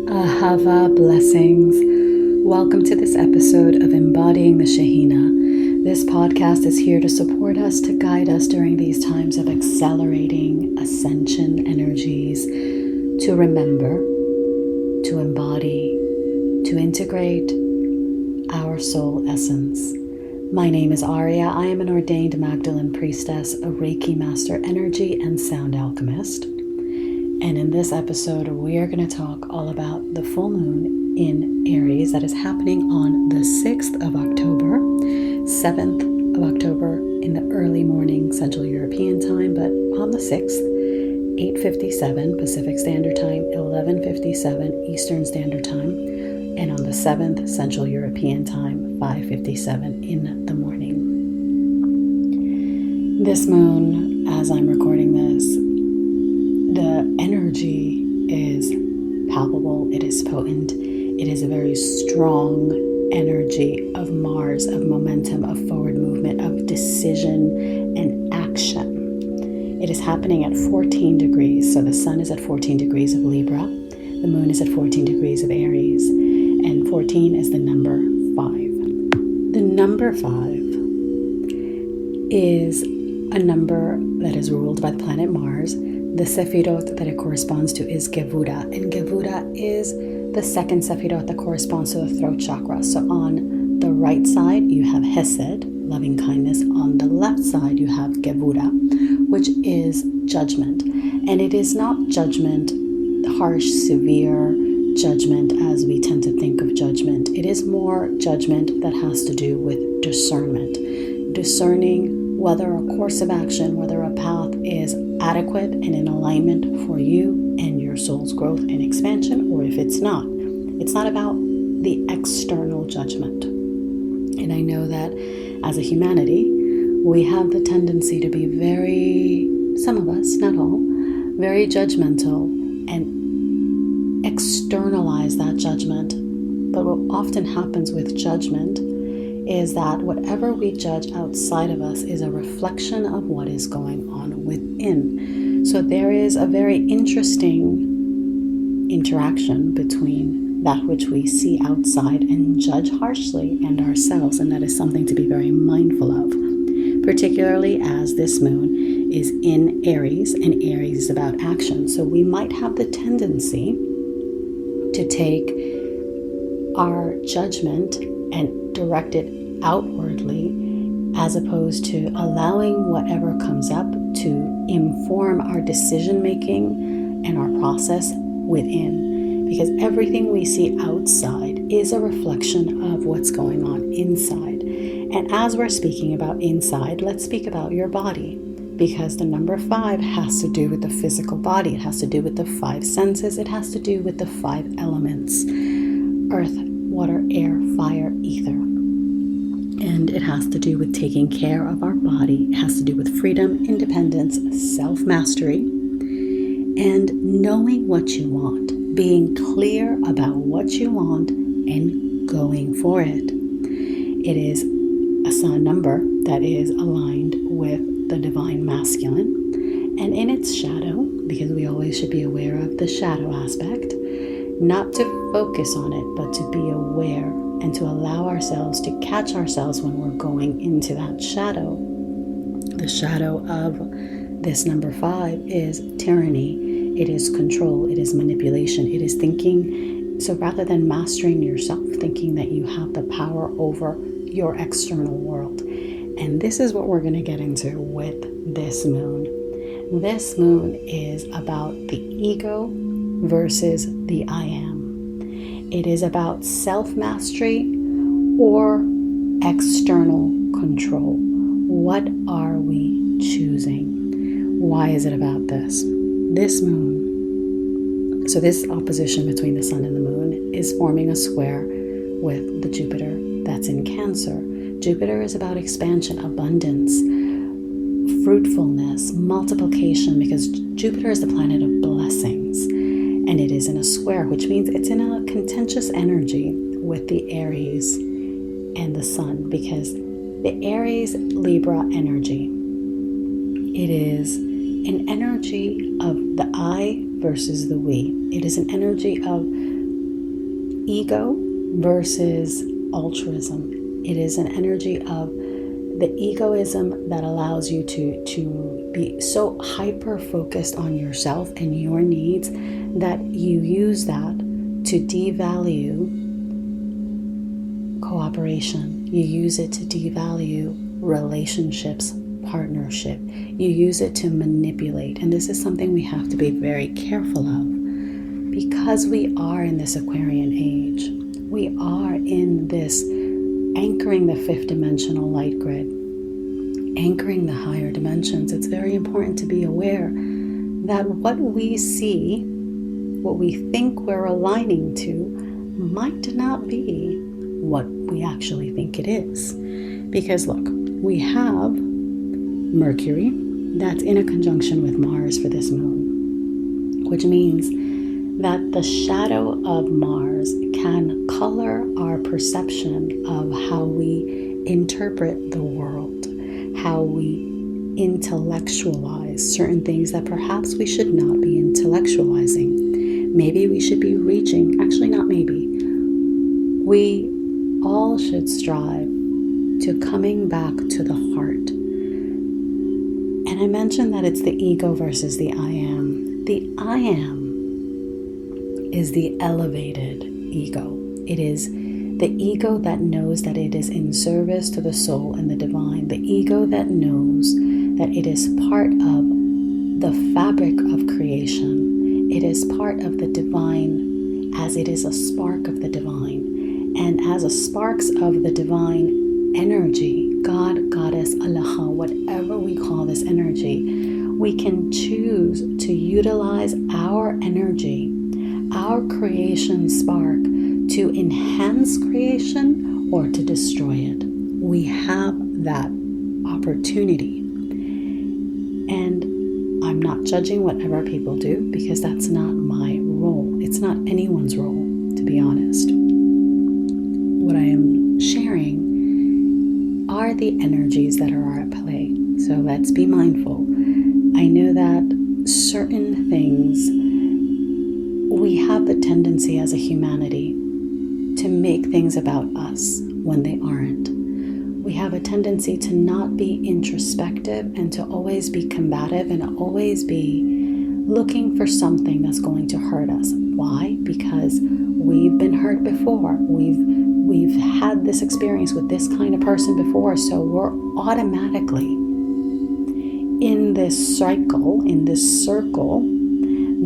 Ahava Blessings. Welcome to this episode of Embodying the Shehina. This podcast is here to support us, to guide us during these times of accelerating ascension energies, to remember, to embody, to integrate our soul essence. My name is Aurea. I am an ordained Magdalene priestess, a Reiki master, energy and sound alchemist. And in this episode, we are going to talk all about the full moon in Aries that is happening on the 6th of October, 7th of October in the early morning Central European time, but on the 6th, 8:57 Pacific Standard Time, 11:57 Eastern Standard Time, and on the 7th Central European Time, 5:57 in the morning. This moon, as I'm recording this, the energy is palpable, it is potent, it is a very strong energy of Mars, of momentum, of forward movement, of decision and action. It is happening at 14 degrees, so the sun is at 14 degrees of Libra, the moon is at 14 degrees of Aries, and 14 is the number 5. The number 5 is a number that is ruled by the planet Mars. The Sefirot that it corresponds to is Gevuda, and Gevuda is the second Sefirot that corresponds to the throat chakra. So on the right side, you have Hesed, loving kindness. On the left side, you have Gevuda, which is judgment. And it is not judgment, harsh, severe judgment as we tend to think of judgment. It is more judgment that has to do with discernment. Discerning whether a course of action, whether a path is adequate and in alignment for you and your soul's growth and expansion, or if it's not. It's not about the external judgment. And I know that as a humanity, we have the tendency to be very, some of us, not all, very judgmental and externalize that judgment. But what often happens with judgment is that whatever we judge outside of us is a reflection of what is going on within. So there is a very interesting interaction between that which we see outside and judge harshly and ourselves, and that is something to be very mindful of, particularly as this moon is in Aries, and Aries is about action. So we might have the tendency to take our judgment and direct it outwardly, as opposed to allowing whatever comes up to inform our decision making and our process within, because everything we see outside is a reflection of what's going on inside. And as we're speaking about inside, let's speak about your body, because the number 5 has to do with the physical body. It has to do with the 5 senses. It has to do with the 5 elements: earth, water, air, fire, ether. And it has to do with taking care of our body. It has to do with freedom, independence, self-mastery, and knowing what you want, being clear about what you want and going for it. It is a sun number that is aligned with the divine masculine, and in its shadow, because we always should be aware of the shadow aspect, not to focus on it, but to be aware and to allow ourselves to catch ourselves when we're going into that shadow. The shadow of this number 5 is tyranny. It is control. It is manipulation. It is thinking. So rather than mastering yourself, thinking that you have the power over your external world. And this is what we're going to get into with this moon. This moon is about the ego versus the I am. It is about self-mastery or external control. What are we choosing? Why is it about this? This moon, so this opposition between the sun and the moon is forming a square with the Jupiter that's in Cancer. Jupiter is about expansion, abundance, fruitfulness, multiplication, because Jupiter is the planet of blessings. And it is in a square, which means it's in a contentious energy with the Aries and the sun, because the Aries Libra energy, it is an energy of the I versus the we. It is an energy of ego versus altruism. It is an energy of the egoism that allows you to be so hyper-focused on yourself and your needs that you use that to devalue cooperation. You use it to devalue relationships, partnership. You use it to manipulate. And this is something we have to be very careful of, because we are in this Aquarian age. We are in this anchoring the fifth dimensional light grid, anchoring the higher dimensions. It's very important to be aware that what we see, what we think we're aligning to, might not be what we actually think it is. Because look, we have Mercury that's in a conjunction with Mars for this moon, which means that the shadow of Mars can color our perception of how we interpret the world, how we intellectualize certain things that perhaps we should not be intellectualizing. Maybe we should be reaching, actually not maybe, we all should strive to coming back to the heart. And I mentioned that it's the ego versus the I am. The I am is the elevated ego. It is the ego that knows that it is in service to the soul and the divine. The ego that knows that it is part of the fabric of creation. It is part of the divine, as it is a spark of the divine. And as a sparks of the divine energy, God, Goddess, Allah, whatever we call this energy, we can choose to utilize our energy, our creation spark, to enhance creation or to destroy it. We have that opportunity. And I'm not judging whatever people do, because that's not my role. It's not anyone's role, to be honest. What I am sharing are the energies that are at play. So let's be mindful. I know that certain things, we have the tendency as a humanity to make things about us when they aren't. We have a tendency to not be introspective and to always be combative and always be looking for something that's going to hurt us. Why? Because we've been hurt before. We've had this experience with this kind of person before, so we're automatically in this cycle, in this circle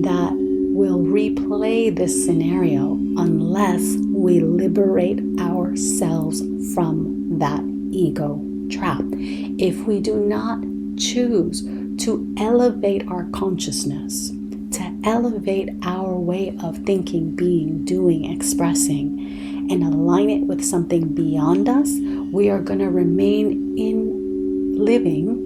that will replay this scenario unless we liberate ourselves from that ego trap. If we do not choose to elevate our consciousness, to elevate our way of thinking, being, doing, expressing, and align it with something beyond us, we are going to remain living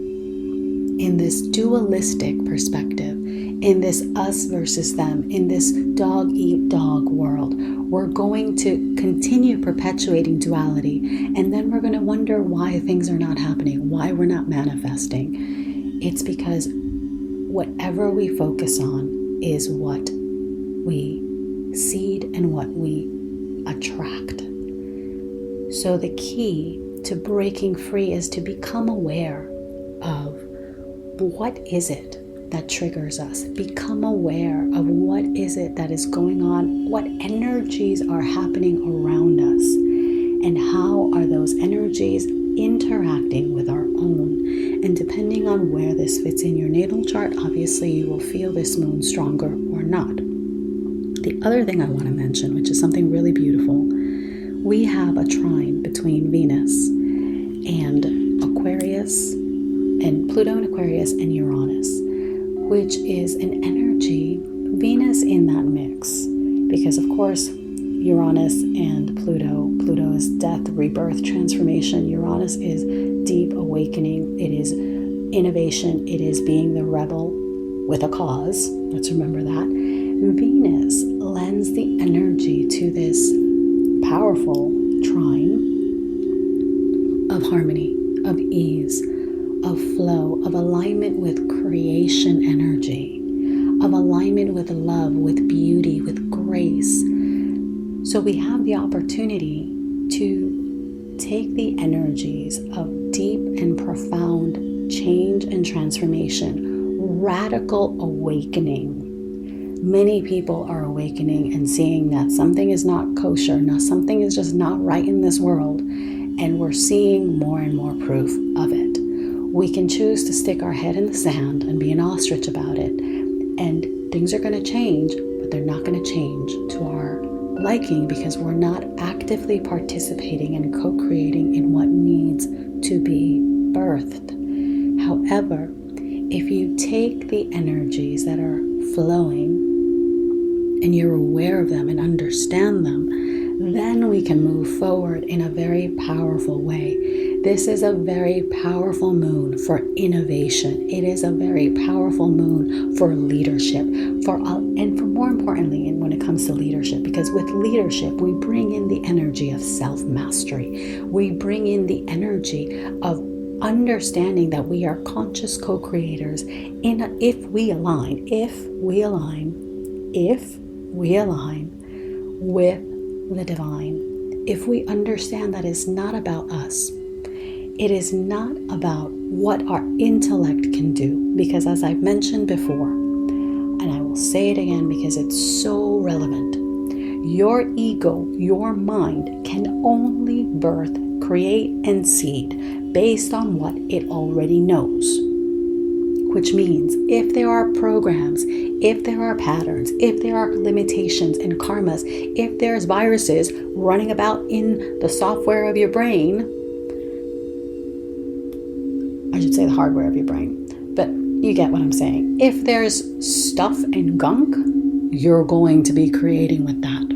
in this dualistic perspective, in this us versus them, in this dog eat dog world. We're going to continue perpetuating duality, and then we're going to wonder why things are not happening, why we're not manifesting. It's because whatever we focus on is what we seed and what we attract. So the key to breaking free is to become aware of what is it that triggers us. Become aware of what is it that is going on, what energies are happening around us, and how are those energies interacting with our own. And depending on where this fits in your natal chart, obviously you will feel this moon stronger or not. The other thing I want to mention, which is something really beautiful, we have a trine between Venus and Aquarius, and Pluto and Aquarius and Uranus, which is an energy, Venus in that mix, because of course Uranus and Pluto is death, rebirth, transformation. Uranus is deep awakening. It is innovation. It is being the rebel with a cause. Let's remember that. Venus lends the energy to this powerful trine of harmony, of ease, of flow, of alignment with creation energy, of alignment with love, with beauty, with grace. So we have the opportunity to take the energies of deep and profound change and transformation, radical awakening. Many people are awakening and seeing that something is not kosher, now something is just not right in this world, and we're seeing more and more proof of it. We can choose to stick our head in the sand and be an ostrich about it, and things are going to change, but they're not going to change to our liking because we're not actively participating and co-creating in what needs to be birthed. However, if you take the energies that are flowing and you're aware of them and understand them, then we can move forward in a very powerful way. This is a very powerful moon for innovation. It is a very powerful moon for leadership, and for more importantly, when it comes to leadership, because with leadership, we bring in the energy of self-mastery. We bring in the energy of understanding that we are conscious co-creators if we align with the divine. If we understand that it's not about us, it is not about what our intellect can do, because as I've mentioned before, and I will say it again because it's so relevant, your ego, your mind can only birth, create, and seed based on what it already knows. Which means if there are programs, if there are patterns, if there are limitations and karmas, if there's viruses running about in the software of your brain, I should say the hardware of your brain, but you get what I'm saying. If there's stuff and gunk, you're going to be creating with that.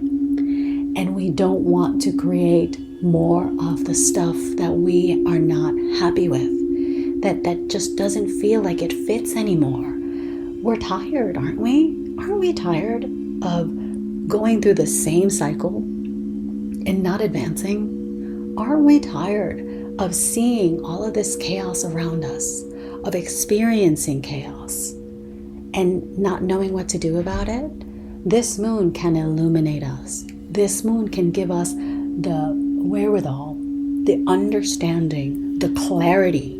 And we don't want to create more of the stuff that we are not happy with, that just doesn't feel like it fits anymore. We're tired, aren't we? Aren't we tired of going through the same cycle and not advancing? Aren't we tired of seeing all of this chaos around us, of experiencing chaos and not knowing what to do about it? This moon can illuminate us. This moon can give us the wherewithal, the understanding, the clarity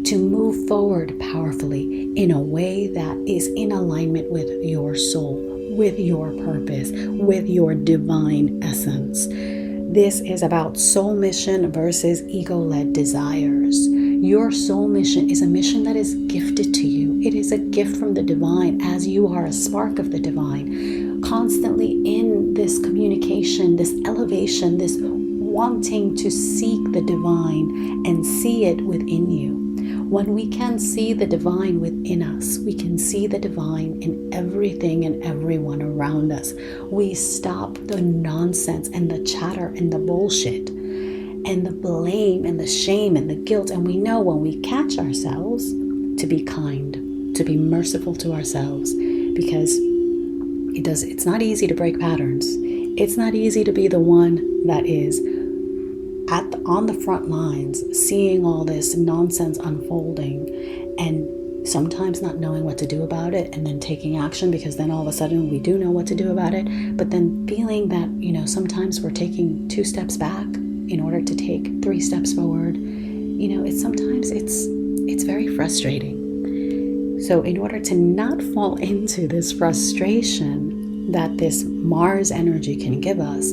to move forward powerfully in a way that is in alignment with your soul, with your purpose, with your divine essence. This is about soul mission versus ego-led desires. Your soul mission is a mission that is gifted to you. It is a gift from the divine, as you are a spark of the divine, constantly in this communication, this elevation, this wanting to seek the divine and see it within you. When we can see the divine within us, we can see the divine in everything and everyone around us. We stop the nonsense and the chatter and the bullshit and the blame and the shame and the guilt. And we know when we catch ourselves to be kind, to be merciful to ourselves, because it's not easy to break patterns. It's not easy to be the one that is on the front lines, seeing all this nonsense unfolding and sometimes not knowing what to do about it, and then taking action, because then all of a sudden we do know what to do about it, but then feeling that, sometimes we're taking 2 steps back in order to take 3 steps forward. It's very frustrating. So in order to not fall into this frustration that this Mars energy can give us,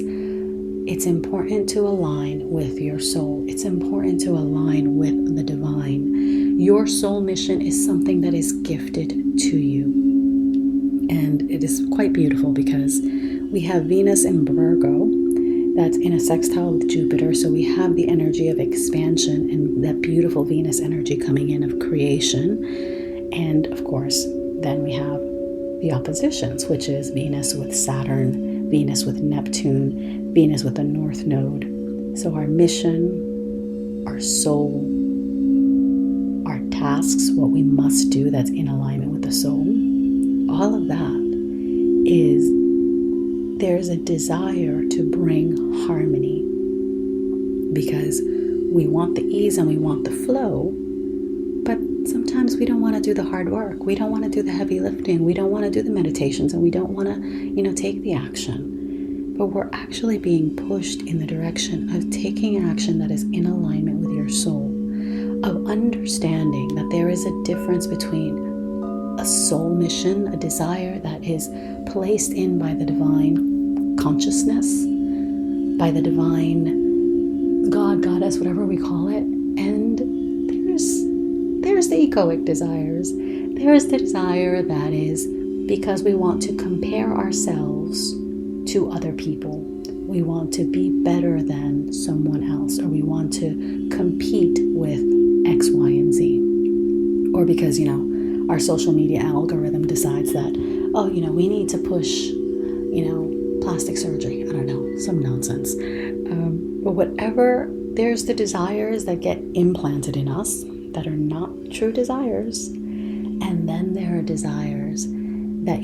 it's important to align with your soul. It's important to align with the divine. Your soul mission is something that is gifted to you. And it is quite beautiful because we have Venus in Virgo that's in a sextile with Jupiter. So we have the energy of expansion and that beautiful Venus energy coming in of creation. And of course, then we have the oppositions, which is Venus with Saturn, Venus with Neptune, Venus with the North Node. So our mission, our soul, our tasks, what we must do that's in alignment with the soul, all of that is, there's a desire to bring harmony, because we want the ease and we want the flow, but sometimes we don't want to do the hard work. We don't want to do the heavy lifting. We don't want to do the meditations, and we don't want to, take the action. but we're actually being pushed in the direction of taking action that is in alignment with your soul, of understanding that there is a difference between a soul mission, a desire that is placed in by the divine consciousness, by the divine God, goddess, whatever we call it, and there's the egoic desires. There is the desire that is because we want to compare ourselves to other people. We want to be better than someone else, or we want to compete with X, Y, and Z. Or because, our social media algorithm decides that, we need to push, plastic surgery. I don't know, some nonsense. But whatever, there's the desires that get implanted in us that are not true desires. And then there are desires that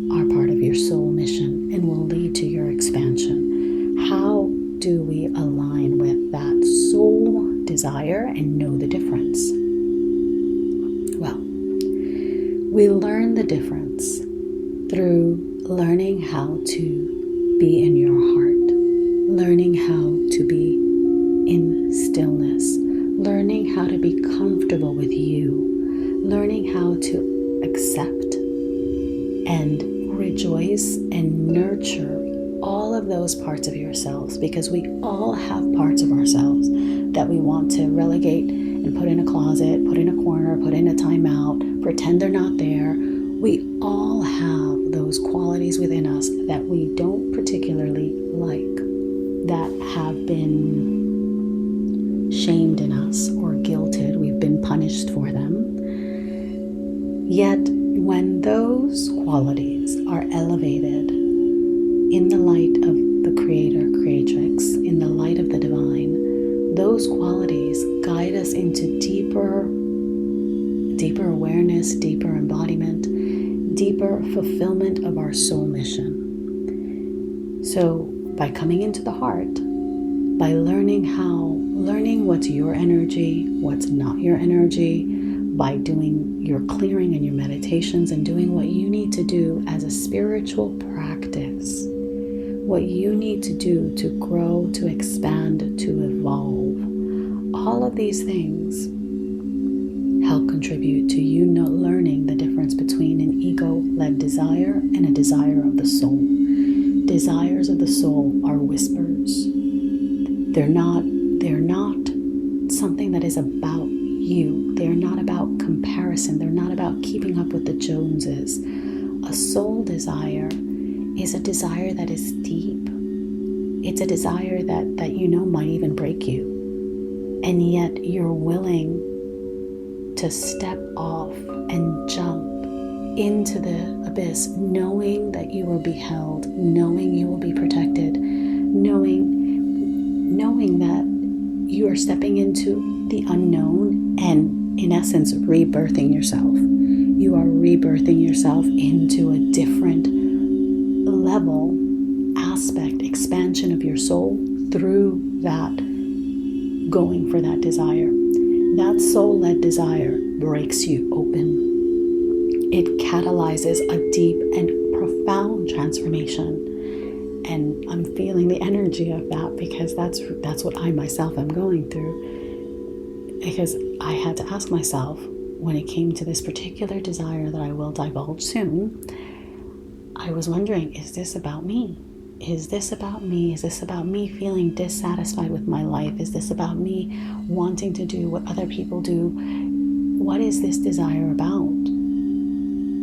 are part of your soul mission and will lead to your expansion. How do we align with that soul desire and know the difference? Well, we learn the difference through learning how to be in your heart, learning how to be in stillness, learning how to be comfortable with you, learning how to accept and rejoice and nurture all of those parts of yourselves, because we all have parts of ourselves that we want to relegate and put in a closet, put in a corner, put in a timeout, pretend they're not there. We all have those qualities within us that we don't particularly like, that have been shamed in us or guilted. We've been punished for them. Yet, when those qualities are elevated in the light of the Creator, Creatrix, in the light of the divine, those qualities guide us into deeper awareness, deeper embodiment, deeper fulfillment of our soul mission. So by coming into the heart, by learning what's your energy, what's not your energy, by doing your clearing and your meditations and doing what you need to do as a spiritual practice, what you need to do to grow, to expand, to evolve. All of these things help contribute to you learning the difference between an ego-led desire and a desire of the soul. Desires of the soul are whispers. They're not something that is about you. They're not about comparison. They're not about keeping up with the Joneses. A soul desire is a desire that is deep. It's a desire that might even break you. And yet you're willing to step off and jump into the abyss, knowing that you will be held, knowing you will be protected, knowing that you are stepping into the unknown and, in essence, rebirthing yourself. You are rebirthing yourself into a different level, aspect, expansion of your soul through that going for that desire. That soul-led desire breaks you open. It catalyzes a deep and profound transformation. And I'm feeling the energy of that, because that's what I myself am going through. Because I had to ask myself, when it came to this particular desire that I will divulge soon, I was wondering, is this about me? Is this about me? Is this about me feeling dissatisfied with my life? Is this about me wanting to do what other people do? What is this desire about?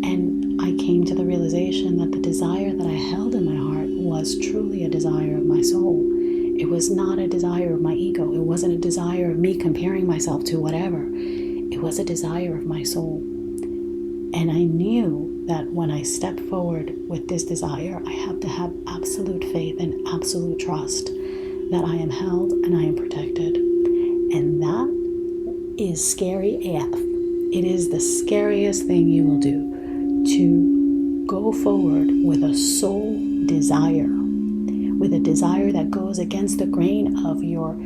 And I came to the realization that the desire that I held in my heart was truly a desire of my soul. It was not a desire of my ego. It wasn't a desire of me comparing myself to whatever. It was a desire of my soul. And I knew that when I stepped forward with this desire, I have to have absolute faith and absolute trust that I am held and I am protected. And that is scary AF. It is the scariest thing you will do, to go forward with a soul desire, with a desire that goes against the grain of your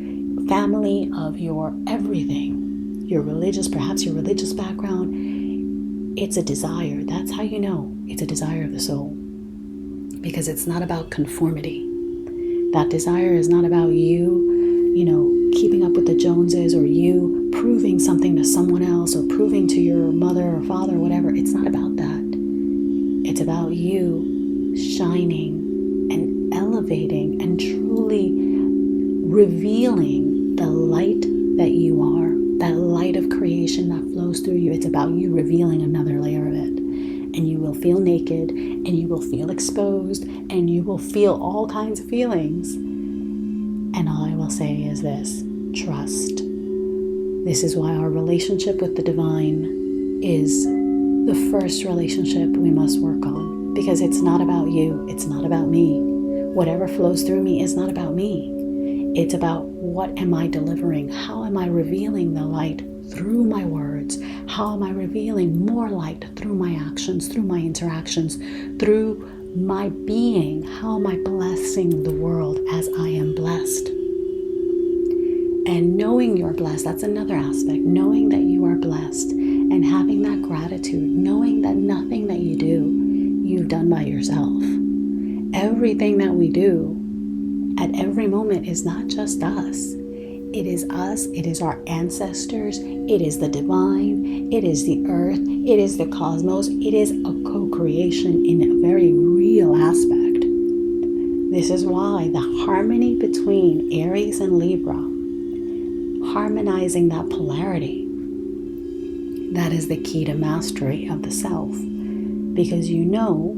family, of your everything, perhaps your religious background. It's a desire. That's how you know it's a desire of the soul. because it's not about conformity. That desire is not about you, keeping up with the Joneses, or you proving something to someone else, or proving to your mother or father, whatever. It's not about that. It's about you shining and elevating and truly revealing the light that you are, that light of creation that flows through you. It's about you revealing another layer of it. And you will feel naked, and you will feel exposed, and you will feel all kinds of feelings. And all I will say is this: trust. This is why our relationship with the divine is the first relationship we must work on, because it's not about you. It's not about me. Whatever flows through me is not about me. It's about what am I delivering? How am I revealing the light through my words? How am I revealing more light through my actions, through my interactions, through my being? How am I blessing the world as I am blessed? And knowing you're blessed, that's another aspect. Knowing that you are blessed and having that gratitude, knowing that nothing that you do, you've done by yourself. Everything that we do at every moment is not just us. It is us, it is our ancestors, it is the divine, it is the earth, it is the cosmos, it is a co-creation in a very real aspect. This is why the harmony between Aries and Libra, harmonizing that polarity, that is the key to mastery of the self. Because you know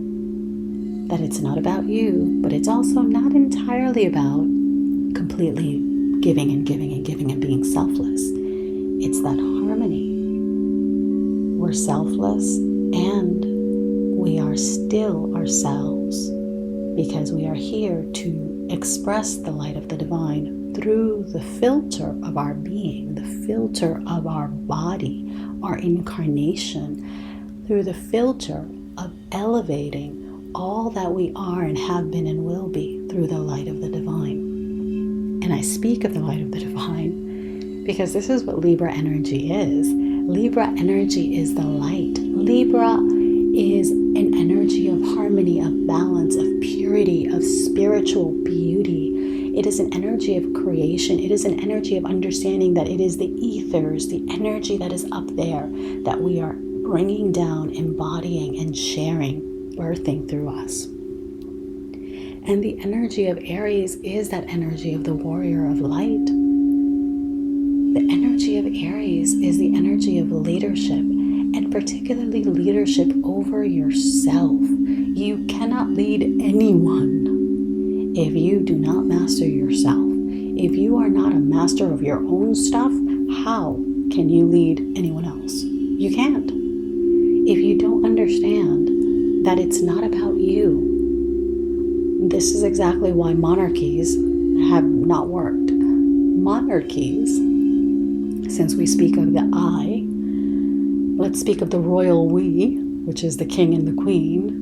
that it's not about you, but it's also not entirely about completely giving and giving and giving and being selfless. It's that harmony. We're selfless and we are still ourselves, because we are here to express the light of the divine through the filter of our being, the filter of our body, our incarnation, through the filter of elevating all that we are and have been and will be through the light of the divine. And I speak of the light of the divine because this is what Libra energy is. Libra energy is the light. Libra is an energy of harmony, of balance, of purity, of spiritual beauty. It is an energy of creation. It is an energy of understanding that it is the ethers, the energy that is up there, that we are bringing down, embodying, and sharing, birthing through us. And the energy of Aries is that energy of the warrior of light. The energy of Aries is the energy of leadership, and particularly leadership over yourself. You cannot lead anyone if you do not master yourself. If you are not a master of your own stuff, how can you lead anyone else? You can't. If you don't understand that it's not about you. This is exactly why monarchies have not worked. Monarchies, since we speak of the I, let's speak of the royal we, which is the king and the queen.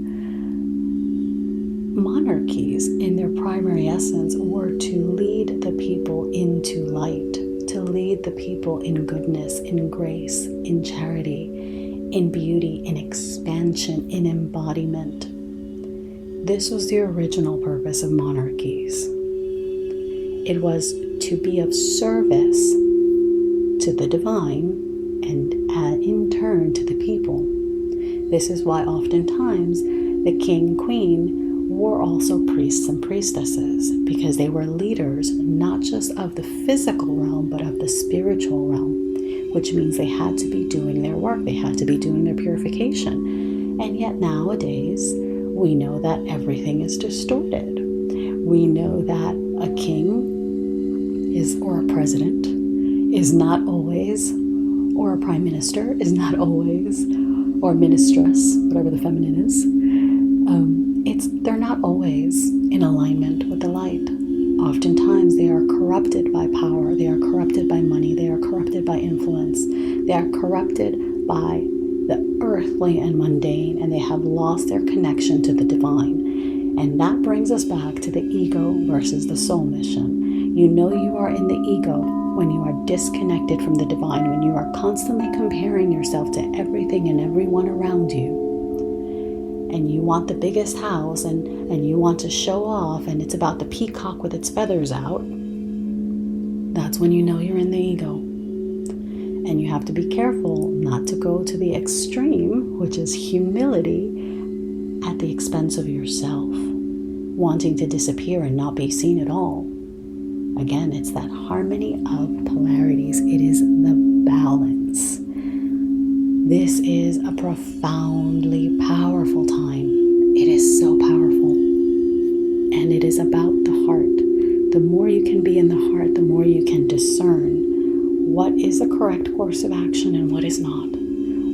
Monarchies, in their primary essence, were to lead the people into light, to lead the people in goodness, in grace, in charity, in beauty, in expansion, in embodiment. This was the original purpose of monarchies. It was to be of service to the divine and in turn to the people. This is why oftentimes the king and queen were also priests and priestesses, because they were leaders not just of the physical realm but of the spiritual realm, which means they had to be doing their work, they had to be doing their purification. And yet nowadays we know that everything is distorted. We know that a king is, or a president is not always, or a prime minister is not always, or mistress, whatever the feminine is. They're not always in alignment with the light. Oftentimes they are corrupted by power, they are corrupted by money, they are corrupted by influence, they are corrupted by the earthly and mundane, and they have lost their connection to the divine. And that brings us back to the ego versus the soul mission. You know you are in the ego when you are disconnected from the divine, when you are constantly comparing yourself to everything and everyone around you. and you want the biggest house and you want to show off, and it's about the peacock with its feathers out, that's when you know you're in the ego. And you have to be careful not to go to the extreme, which is humility at the expense of yourself, wanting to disappear and not be seen at all. Again, it's that harmony of polarities. It is the balance. This is a profoundly powerful time. It is so powerful. And it is about the heart. The more you can be in the heart, the more you can discern what is the correct course of action and what is not.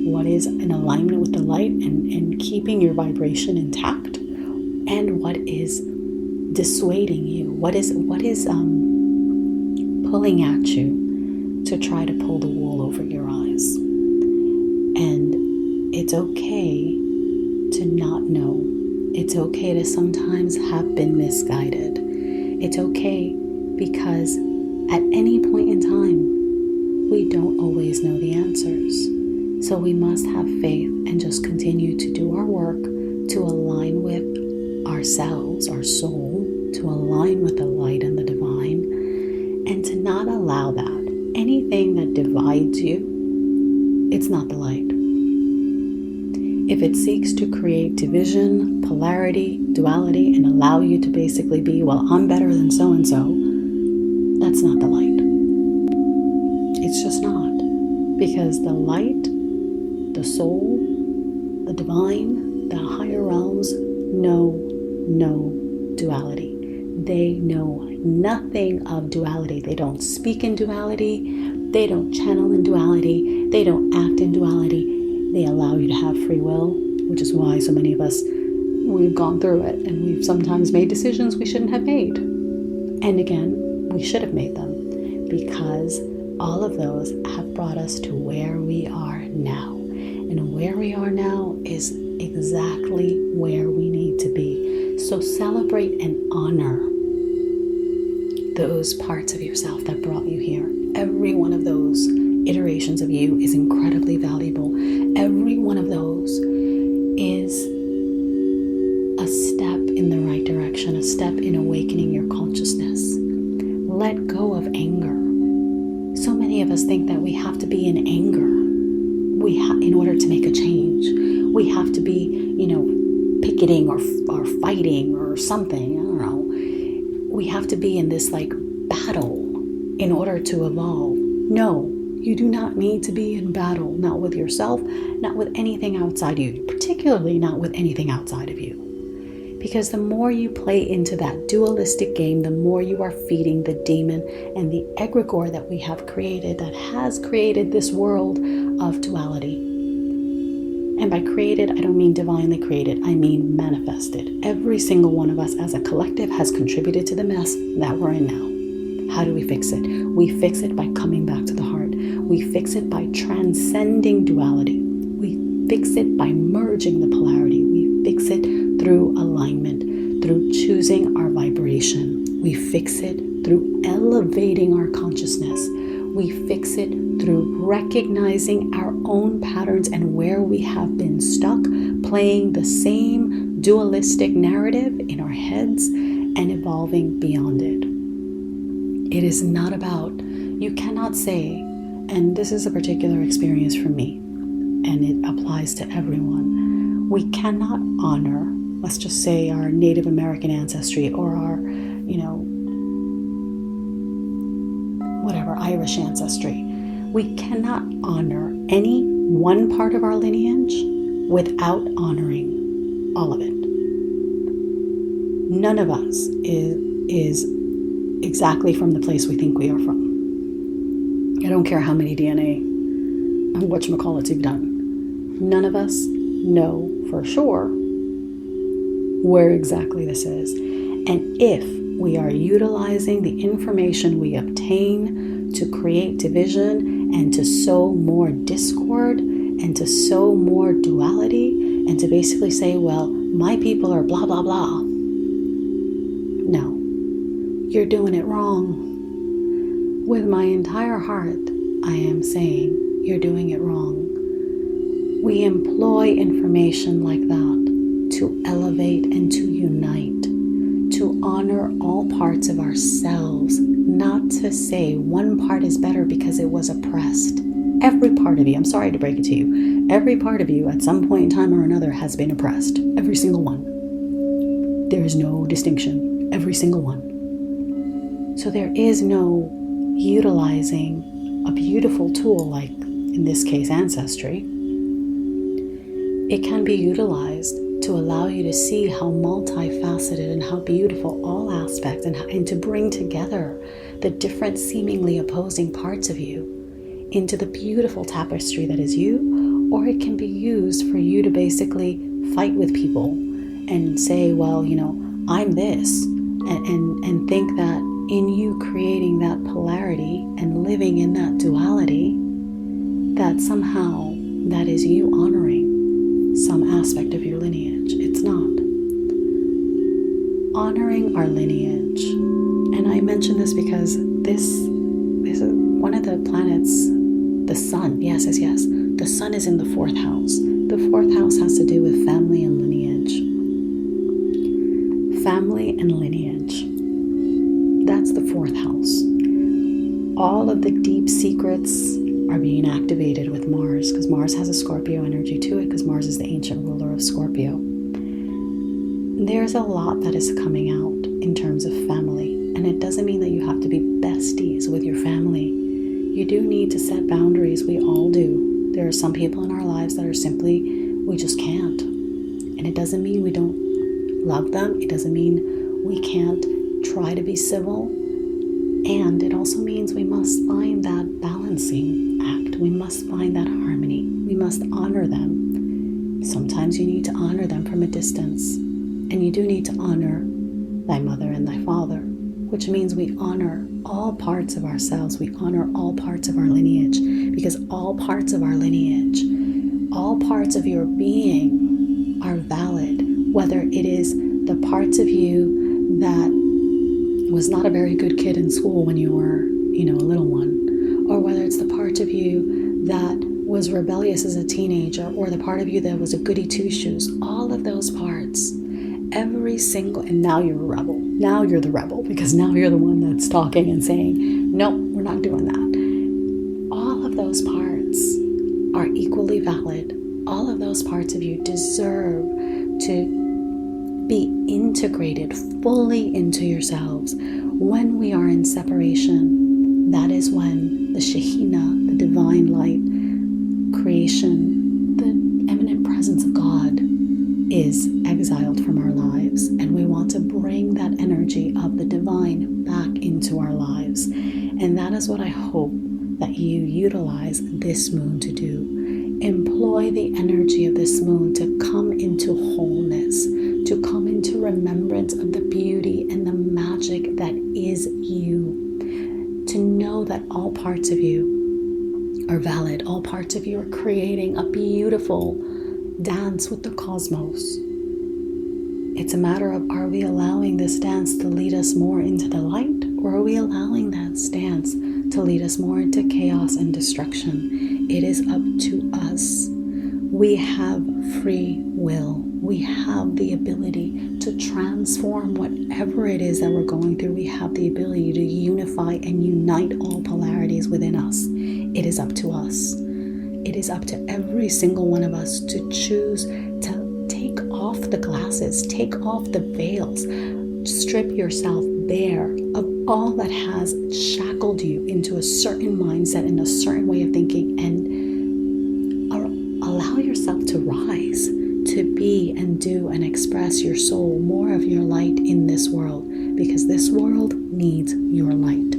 What is in alignment with the light and keeping your vibration intact, and what is dissuading you. What is pulling at you to try to pull the wool over your eyes. And it's okay to not know. It's okay to sometimes have been misguided. It's okay because at any point in time, we don't always know the answers. So we must have faith and just continue to do our work to align with ourselves, our soul, to align with the light and the divine, and to not allow that. Anything that divides you, it's not the light. If it seeks to create division, polarity, duality, and allow you to basically be, well, I'm better than so-and-so, that's not the light. It's just not. Because the light, the soul, the divine, the higher realms know no duality. They know nothing of duality. They don't speak in duality. They don't channel in duality. They don't act in duality. They allow you to have free will, which is why so many of us, we've gone through it and we've sometimes made decisions we shouldn't have made. And again, we should have made them because all of those have brought us to where we are now. And where we are now is exactly where we need to be. So celebrate and honor those parts of yourself that brought you here. Every one of those iterations of you is incredibly valuable. Every one of those is a step in the right direction, a step in awakening your consciousness. Let go of anger. So many of us think that we have to be in anger in order to make a change. We have to be, picketing or fighting or something. I don't know. We have to be in this battle in order to evolve. No, you do not need to be in battle, not with yourself, not with anything outside you, particularly not with anything outside of you. Because the more you play into that dualistic game, the more you are feeding the demon and the egregore that we have created, that has created this world of duality. And by created, I don't mean divinely created, I mean manifested. Every single one of us as a collective has contributed to the mess that we're in now. How do we fix it? We fix it by coming back to the heart. We fix it by transcending duality. We fix it by merging the polarity. We fix it through alignment, through choosing our vibration. We fix it through elevating our consciousness. We fix it through recognizing our own patterns and where we have been stuck, playing the same dualistic narrative in our heads and evolving beyond it. It is not about, you cannot say, and this is a particular experience for me, and it applies to everyone. We cannot honor, let's just say, our Native American ancestry or our, Irish ancestry. We cannot honor any one part of our lineage without honoring all of it. None of us is exactly from the place we think we are from. I don't care how many DNA and whatchamacallits you've done. None of us know for sure where exactly this is. And if we are utilizing the information we obtain to create division and to sow more discord and to sow more duality and to basically say, well, my people are blah, blah, blah. No, you're doing it wrong. With my entire heart, I am saying you're doing it wrong. We employ information like that to elevate and to unite, to honor all parts of ourselves, not to say one part is better because it was oppressed. Every part of you, I'm sorry to break it to you, every part of you at some point in time or another has been oppressed. Every single one. There is no distinction. Every single one. So there is no utilizing a beautiful tool like, in this case, Ancestry. It can be utilized to allow you to see how multifaceted and how beautiful all aspects and to bring together the different seemingly opposing parts of you into the beautiful tapestry that is you. Or it can be used for you to basically fight with people and say, well, I'm this, and think that in you creating that polarity and living in that duality, that somehow that is you honoring some aspect of your lineage. It's not. Honoring our lineage, and I mention this because this is one of the planets, the sun. Yes. The sun is in the 4th house. The 4th house has to do with family and lineage. Family and lineage. That's the 4th house. All of the deep secrets are being activated with Mars, because Mars has a Scorpio energy to it, because Mars is the ancient ruler of Scorpio. There's a lot that is coming out in terms of family, and it doesn't mean that you have to be besties with your family. You do need to set boundaries. We all do. There are some people in our lives that are simply, we just can't. And it doesn't mean we don't love them. It doesn't mean we can't try to be civil. And it also means we must find that balancing act. We must find that harmony. We must honor them. Sometimes you need to honor them from a distance. And you do need to honor thy mother and thy father, which means we honor all parts of ourselves. We honor all parts of our lineage, because all parts of our lineage, all parts of your being are valid, whether it is the parts of you that was not a very good kid in school when you were, a little one, or whether it's the part of you that was rebellious as a teenager, or the part of you that was a goody two-shoes. All of those parts, every single, and now you're a rebel. Now you're the rebel, because now you're the one that's talking and saying, no, we're not doing that. All of those parts are equally valid. All of those parts of you deserve to be integrated fully into yourselves. When we are in separation, that is when the Shekhinah, the divine light, creation, the eminent presence of God is exiled from our lives. And we want to bring that energy of the divine back into our lives. And that is what I hope that you utilize this moon to do. Employ the energy of this moon to come into wholeness, to come into remembrance of the beauty and the magic that is you. To know that all parts of you are valid. All parts of you are creating a beautiful dance with the cosmos. It's a matter of, are we allowing this dance to lead us more into the light, or are we allowing that dance to lead us more into chaos and destruction? It is up to us. We have free will. We have the ability to transform whatever it is that we're going through. We have the ability to unify and unite all polarities within us. It is up to us. It is up to every single one of us to choose to take off the glasses, take off the veils, strip yourself bare of all that has shackled you into a certain mindset and a certain way of thinking, and allow yourself to rise, to be and do and express your soul, more of your light in this world, because this world needs your light.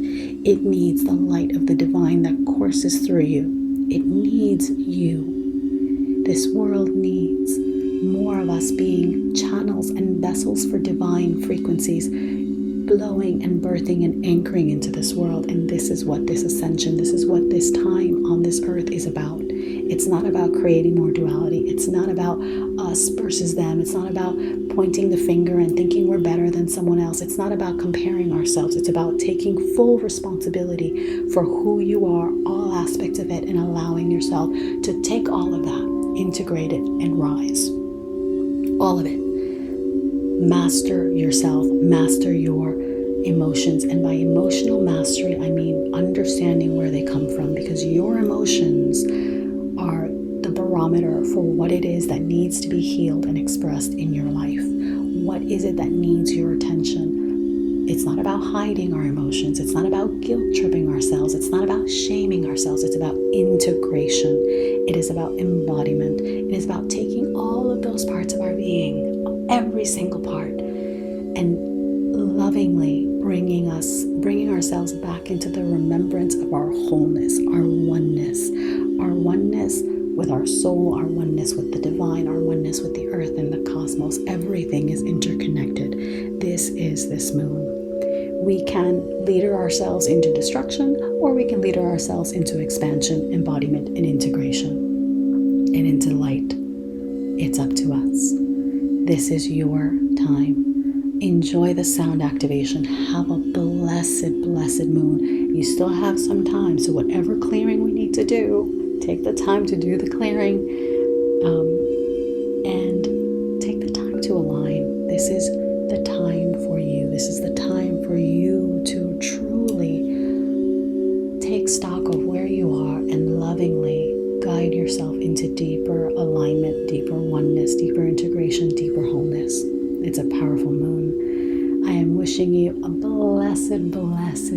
It needs the light of the divine that courses through you. It needs you. This world needs more of us being channels and vessels for divine frequencies, blowing and birthing and anchoring into this world. And this is what this ascension, this is what this time on this earth is about. It's not about creating more duality. It's not about us versus them. It's not about pointing the finger and thinking we're better than someone else. It's not about comparing ourselves. It's about taking full responsibility for who you are, all aspects of it, and allowing yourself to take all of that, integrate it, and rise. All of it. Master yourself, master your emotions. And by emotional mastery, I mean understanding where they come from, because your emotions are the barometer for what it is that needs to be healed and expressed in your life. What is it that needs your attention? It's not about hiding our emotions. It's not about guilt tripping ourselves. It's not about shaming ourselves. It's about integration. It is about embodiment. It is about taking all of those parts of our being, every single part, and lovingly bringing ourselves back into the remembrance of our wholeness, our oneness with our soul, our oneness with the divine, our oneness with the earth and the cosmos. Everything is interconnected. This is this moon. We can leader ourselves into destruction, or we can leader ourselves into expansion, embodiment, and integration, and into light. It's up to us. This is your time. Enjoy the sound activation. Have a blessed, blessed moon. You still have some time, so whatever clearing we need to do, take the time to do the clearing, and take the time to align. This is the time for you. This is the time for you to truly take stock of where you are and lovingly guide yourself into deeper alignment, deeper oneness, deeper integration, deeper wholeness. It's a powerful moon. I am wishing you a blessed, blessed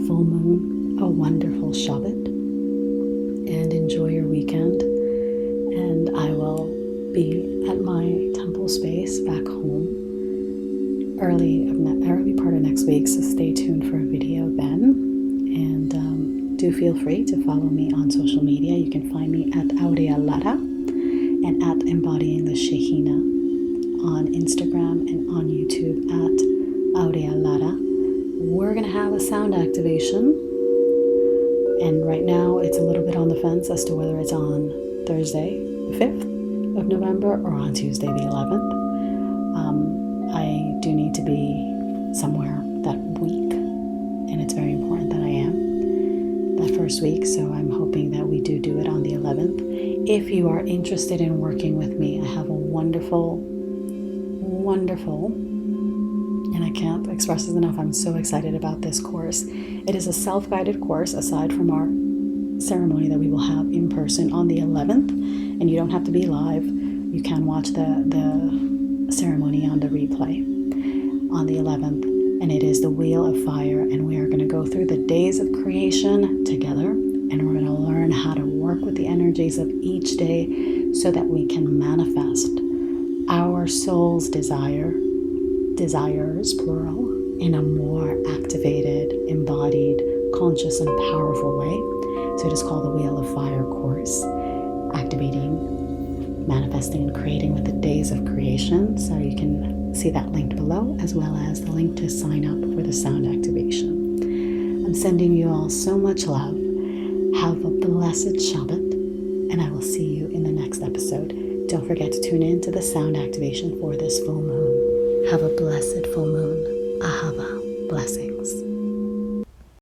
full moon, a wonderful Shabbat, and enjoy your weekend. And I will be at my temple space back home early part of next week, so stay tuned for a video then. And do feel free to follow me on social media. You can find me at Aurea and at Embodying the Shekhinah on Instagram and on YouTube at Aurea. We're going to have a sound activation, and right now it's a little bit on the fence as to whether it's on Thursday the 5th of November or on Tuesday the 11th. I do need to be somewhere that week, and it's very important that I am that first week, so I'm hoping that we do it on the 11th. If you are interested in working with me, I have a wonderful, and I can't express this enough, I'm so excited about this course. It is a self-guided course aside from our ceremony that we will have in person on the 11th, and you don't have to be live. You can watch the ceremony on the replay on the 11th, and it is the Wheel of Fire, and we are going to go through the days of creation together, and we're going to learn how to work with the energies of each day so that we can manifest our soul's desires, plural, in a more activated, embodied, conscious, and powerful way. So it is called the Wheel of Fire course, activating, manifesting, and creating with the days of creation. So you can see that linked below, as well as the link to sign up for the sound activation. I'm sending you all so much love. Have a blessed Shabbat, and I will see you in the next episode. Don't forget to tune in to the sound activation for this full moon. Have a blessed full moon. Ahava. Blessings.